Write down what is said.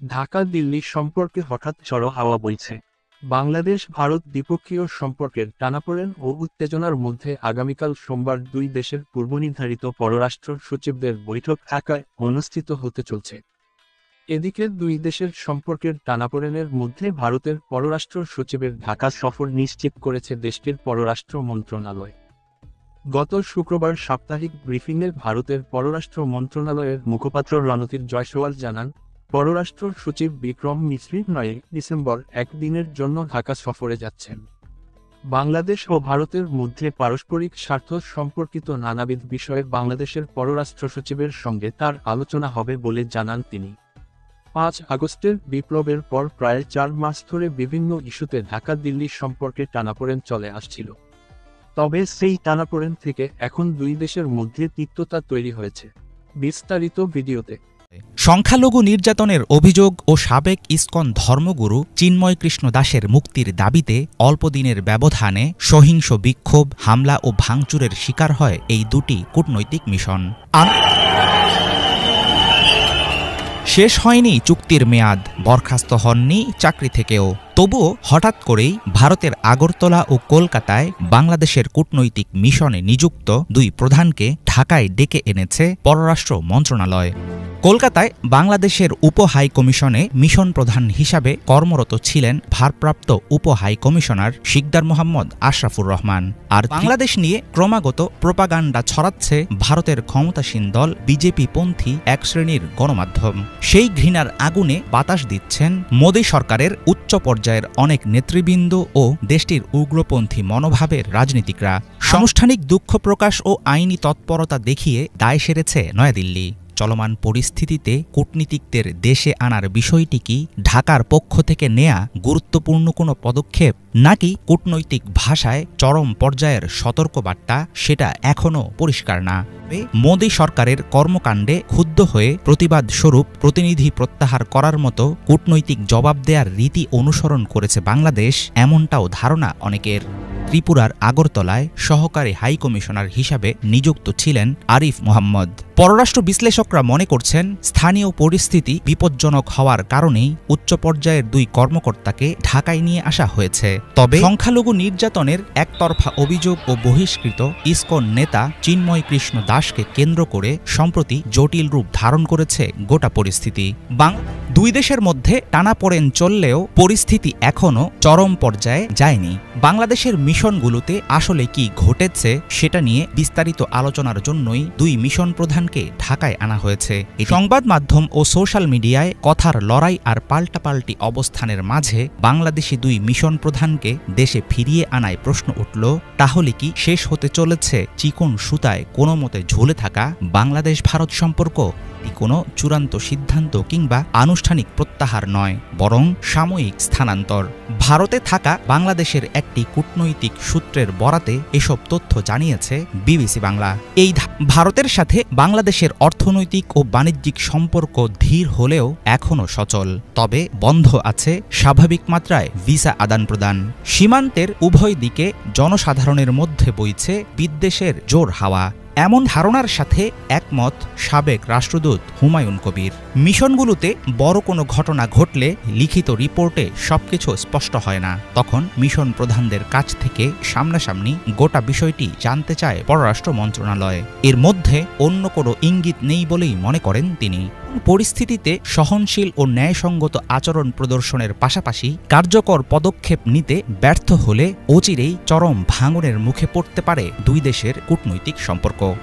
ঢাকা দিল্লি সম্পর্কে হঠাৎ ঝড়ো হাওয়া বইছে। বাংলাদেশ ভারত দ্বিপক্ষীয় সম্পর্কের টানাপোড়েন ও উত্তেজনার মধ্যে আগামীকাল সোমবার দুই দেশের পূর্বনির্ধারিত পররাষ্ট্র সচিবদের বৈঠক ঢাকায় অনুষ্ঠিত হতে চলছে। এদিকে দুই দেশের সম্পর্কের টানাপোড়েনের মধ্যে ভারতের পররাষ্ট্র সচিবের ঢাকা সফর নিশ্চিত করেছে দেশটির পররাষ্ট্র মন্ত্রণালয়। গত শুক্রবার সাপ্তাহিক ব্রিফিংয়ে ভারতের পররাষ্ট্র মন্ত্রণালয়ের মুখপাত্র রণধীর জয়সওয়াল জানান, পররাষ্ট্র সচিব বিক্রম মিশ্রি ৯ ডিসেম্বর একদিনের জন্য ঢাকা সফরে যাচ্ছেন। বাংলাদেশ ও ভারতের মধ্যে পারস্পরিক স্বার্থ সম্পর্কিত নানাবিধ বিষয়ে বাংলাদেশের পররাষ্ট্র সচিবের সঙ্গে তার আলোচনা হবে বলে জানান তিনি। ৫ আগস্টের বিপ্লবের পর প্রায় ৪ মাস ধরে বিভিন্ন ইস্যুতে ঢাকা দিল্লি সম্পর্কে টানাপোড়েন চলে আসছিল। তবে সেই টানাপোড়েন থেকে এখন দুই দেশের মধ্যে তিক্ততা তৈরি হয়েছে। বিস্তারিত ভিডিওতে। সংখ্যালঘু নির্যাতনের অভিযোগ ও সাবেক ইসকন ধর্মগুরু চিন্ময় কৃষ্ণ দাসের মুক্তির দাবিতে অল্পদিনের ব্যবধানে সহিংস বিক্ষোভ, হামলা ও ভাঙচুরের শিকার হয় এই দুটি কূটনৈতিক মিশন। শেষ হয়নি চুক্তির মেয়াদ, বরখাস্ত হননি চাকরি থেকেও। তবুও হঠাৎ করেই ভারতের আগরতলা ও কলকাতায় বাংলাদেশের কূটনৈতিক মিশনে নিযুক্ত দুই প্রধানকে ঢাকায় ডেকে এনেছে পররাষ্ট্র মন্ত্রণালয়। কলকাতায় বাংলাদেশের উপ হাই কমিশনে মিশন প্রধান হিসাবে কর্মরত ছিলেন ভারপ্রাপ্ত উপ হাই কমিশনার শিকদার মোহাম্মদ আশরাফুর রহমান। আর বাংলাদেশ নিয়ে ক্রমাগত প্রোপাগান্ডা ছড়াচ্ছে ভারতের ক্ষমতাসীন দল বিজেপি-পন্থী এক শ্রেণীর গণমাধ্যম। সেই ঘৃণার আগুনে বাতাস দিচ্ছেন মোদী সরকারের উচ্চ পর্যায়ের অনেক নেতৃবৃন্দ ও দেশটির উগ্রপন্থী মনোভাবের রাজনীতিকরা। সাংগঠনিক দুঃখ প্রকাশ ও আইনি তৎপরতা দেখিয়ে দায় সেরেছে নয়াদিল্লি। চলমান পরিস্থিতিতে কূটনীতিকদের দেশে আনার বিষয়টি কি ঢাকার পক্ষ থেকে নেয়া গুরুত্বপূর্ণ কোনো পদক্ষেপ, নাকি কূটনৈতিক ভাষায় চরম পর্যায়ের সতর্কবার্তা, সেটা এখনও পরিষ্কার না। মোদী সরকারের কর্মকাণ্ডে ক্ষুব্ধ হয়ে প্রতিবাদ স্বরূপ প্রতিনিধি প্রত্যাহার করার মতো কূটনৈতিক জবাব দেয়ার রীতি অনুসরণ করেছে বাংলাদেশ, এমনটাও ধারণা অনেকের। ত্রিপুরার আগরতলায় সহকারী হাই কমিশনার হিসাবে নিযুক্ত ছিলেন আরিফ মোহাম্মদ। পররাষ্ট্র বিশ্লেষকরা মনে করছেন, স্থানীয় পরিস্থিতি বিপজ্জনক হওয়ার কারণেই উচ্চ পর্যায়ের দুই কর্মকর্তাকে ঢাকায় নিয়ে আসা হয়েছে। তবে সংখ্যালঘু নির্যাতনের একতরফা অভিযোগ ও বহিষ্কৃত ইসকন নেতা চিন্ময় কৃষ্ণ দাসকে কেন্দ্র করে সম্প্রতি জটিল রূপ ধারণ করেছে গোটা পরিস্থিতি। দুই দেশের মধ্যে টানাপোড়েন চললেও পরিস্থিতি এখনও চরম পর্যায়ে যায়নি। বাংলাদেশের মিশনগুলোতে আসলে কি ঘটেছে সেটা নিয়ে বিস্তারিত আলোচনার জন্যই দুই মিশন প্রধানকে ঢাকায় আনা হয়েছে। সংবাদ মাধ্যম ও সোশ্যাল মিডিয়ায় কথার লড়াই আর পাল্টাপাল্টি অবস্থানের মাঝে বাংলাদেশি দুই মিশন প্রধানকে দেশে ফিরিয়ে আনায় প্রশ্ন উঠল, তাহলে কি শেষ হতে চলেছে চিকন সুতায় কোনো মতে ঝুলে থাকা বাংলাদেশ ভারত সম্পর্ক? কোনো চূড়ান্ত সিদ্ধান্ত কিংবা আনুষ্ঠানিক প্রত্যাহার নয়, বরং সাময়িক স্থানান্তর। ভারতে থাকা বাংলাদেশের একটি কূটনৈতিক সূত্রের বরাতে এসব তথ্য জানিয়েছে বিবিসি বাংলা। এই ভারতের সাথে বাংলাদেশের অর্থনৈতিক ও বাণিজ্যিক সম্পর্ক ধীর হলেও এখনও সচল। তবে বন্ধ আছে স্বাভাবিক মাত্রায় ভিসা আদান প্রদান। সীমান্তের উভয় দিকে জনসাধারণের মধ্যে বইছে বিদ্বেষের জোর হাওয়া। এমন ধারণার সাথে একমত সাবেক রাষ্ট্রদূত হুমায়ুন কবির। মিশনগুলোতে বড় কোনো ঘটনা ঘটলে লিখিত রিপোর্টে সবকিছু স্পষ্ট হয় না। তখন মিশন প্রধানদের কাছ থেকে সামনাসামনি গোটা বিষয়টি জানতে চায় পররাষ্ট্র মন্ত্রণালয়। এর মধ্যে অন্য কোনো ইঙ্গিত নেই বলেই মনে করেন তিনি। পরিস্থিতিতে সহনশীল ও ন্যায়সঙ্গত আচরণ প্রদর্শনের পাশাপাশি কার্যকর পদক্ষেপ নিতে ব্যর্থ হলে অচিরেই চরম ভাঙনের মুখে পড়তে পারে দুই দেশের কূটনৈতিক সম্পর্ক।